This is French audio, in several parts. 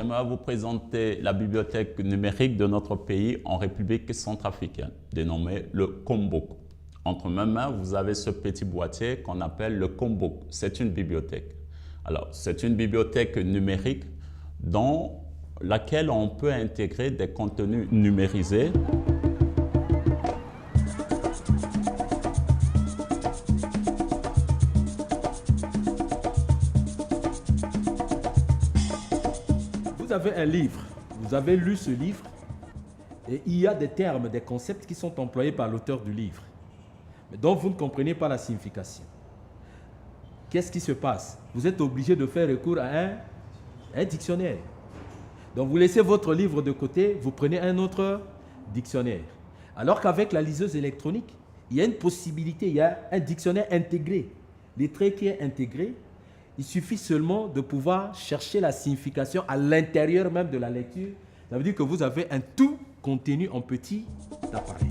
j'aimerais vous présenter la bibliothèque numérique de notre pays en République centrafricaine, dénommée le Kombouk. Entre mes mains, vous avez ce petit boîtier qu'on appelle le Kombouk. C'est une bibliothèque. Alors, c'est une bibliothèque numérique dans laquelle on peut intégrer des contenus numérisés. Vous avez un livre, vous avez lu ce livre et il y a des termes, des concepts qui sont employés par l'auteur du livre, mais dont vous ne comprenez pas la signification. Qu'est-ce qui se passe? Vous êtes obligé de faire recours à un dictionnaire. Donc vous laissez votre livre de côté, vous prenez un autre dictionnaire. Alors qu'avec la liseuse électronique, il y a une possibilité, il y a un dictionnaire intégré. Les traits qui est intégré, il suffit seulement de pouvoir chercher la signification à l'intérieur même de la lecture. Ça veut dire que vous avez un tout contenu en petit appareil.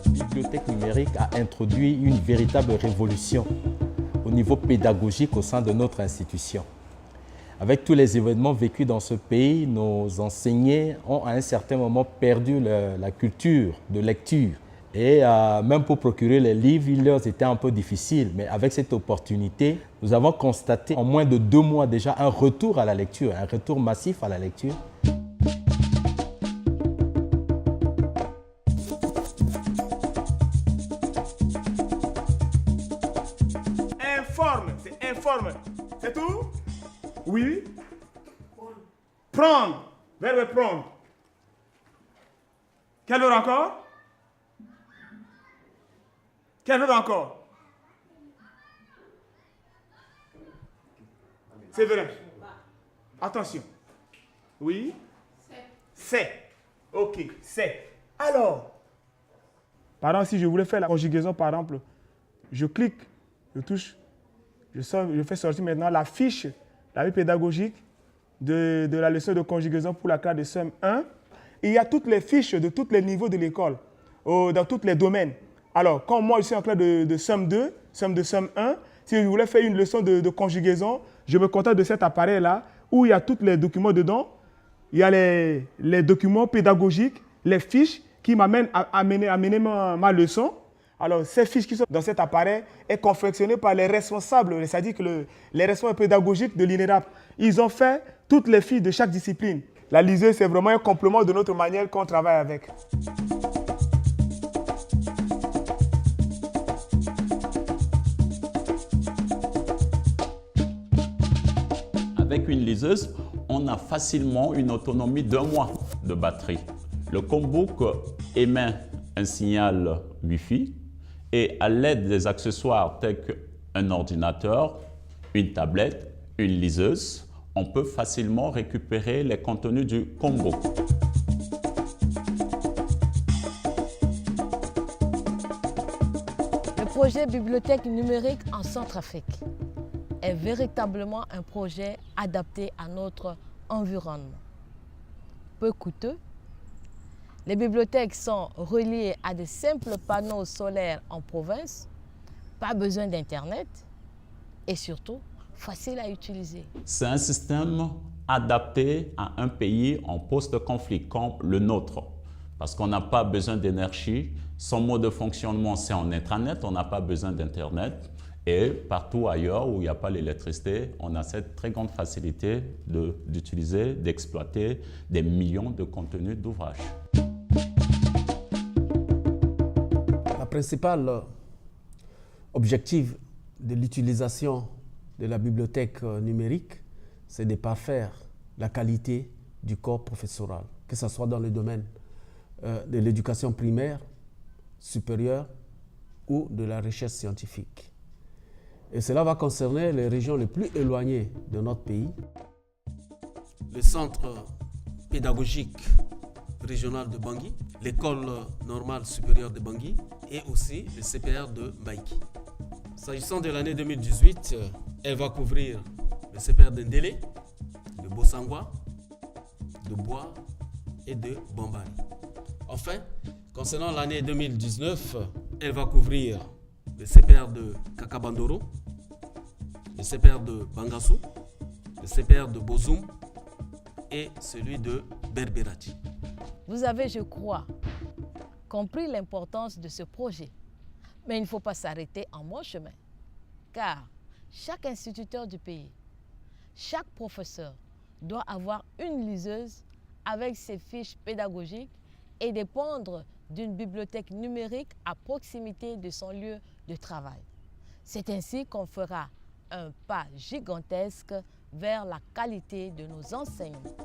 La bibliothèque numérique a introduit une véritable révolution au niveau pédagogique au sein de notre institution. Avec tous les événements vécus dans ce pays, nos enseignants ont à un certain moment perdu la culture de lecture. Et même pour procurer les livres, il leur était un peu difficile. Mais avec cette opportunité, nous avons constaté en moins de 2 mois déjà un retour à la lecture, un retour massif à la lecture. Informe, c'est informe. C'est tout? Oui. Prendre. Verbe prendre. Quel autre encore? Quel autre encore? C'est vrai. Attention. Oui. C'est. Ok, c'est. Alors. Par exemple, si je voulais faire la conjugaison, par exemple, je clique, je touche, je fais sortir maintenant la fiche, la fiche pédagogique de la leçon de conjugaison pour la classe de SEM 1. Et il y a toutes les fiches de tous les niveaux de l'école, dans tous les domaines. Alors, quand moi je suis en classe de SEM 2, SEM 1, si je voulais faire une leçon de conjugaison, je me contacte de cet appareil-là où il y a tous les documents dedans. Il y a les documents pédagogiques, les fiches qui m'amènent à mener ma leçon. Alors, ces fiches qui sont dans cet appareil sont confectionnées par les responsables, c'est-à-dire que les responsables pédagogiques de l'INERAP. Ils ont fait toutes les fiches de chaque discipline. La liseuse, c'est vraiment un complément de notre manière qu'on travaille avec. Avec une liseuse, on a facilement une autonomie d'1 mois de batterie. Le Kombouk émet un signal Wi-Fi et à l'aide des accessoires tels qu'un ordinateur, une tablette, une liseuse, on peut facilement récupérer les contenus du Kombouk. Le projet Bibliothèque numérique en Centrafrique est véritablement un projet adapté à notre environnement. Peu coûteux, les bibliothèques sont reliées à de simples panneaux solaires en province, pas besoin d'Internet et surtout facile à utiliser. C'est un système adapté à un pays en post-conflit comme le nôtre parce qu'on n'a pas besoin d'énergie. Son mode de fonctionnement, c'est en intranet, on n'a pas besoin d'Internet. Et partout ailleurs où il n'y a pas l'électricité, on a cette très grande facilité d'utiliser, d'exploiter des millions de contenus d'ouvrages. La principale objectif de l'utilisation de la bibliothèque numérique, c'est de parfaire la qualité du corps professoral, que ce soit dans le domaine de l'éducation primaire, supérieure ou de la recherche scientifique. Et cela va concerner les régions les plus éloignées de notre pays. Le centre pédagogique régional de Bangui, l'école normale supérieure de Bangui et aussi le CPR de Mbaïki. S'agissant de l'année 2018, elle va couvrir le CPR de Ndélé, de Bossangwa, de Bois et de Bambari. Enfin, concernant l'année 2019, elle va couvrir le CPR de Kakabandoro, le CPR de Bangassou, le CPR de Bozoum et celui de Berberati. Vous avez, je crois, compris l'importance de ce projet. Mais il ne faut pas s'arrêter en mon chemin, car chaque instituteur du pays, chaque professeur doit avoir une liseuse avec ses fiches pédagogiques et dépendre d'une bibliothèque numérique à proximité de son lieu de travail. C'est ainsi qu'on fera un pas gigantesque vers la qualité de nos enseignements.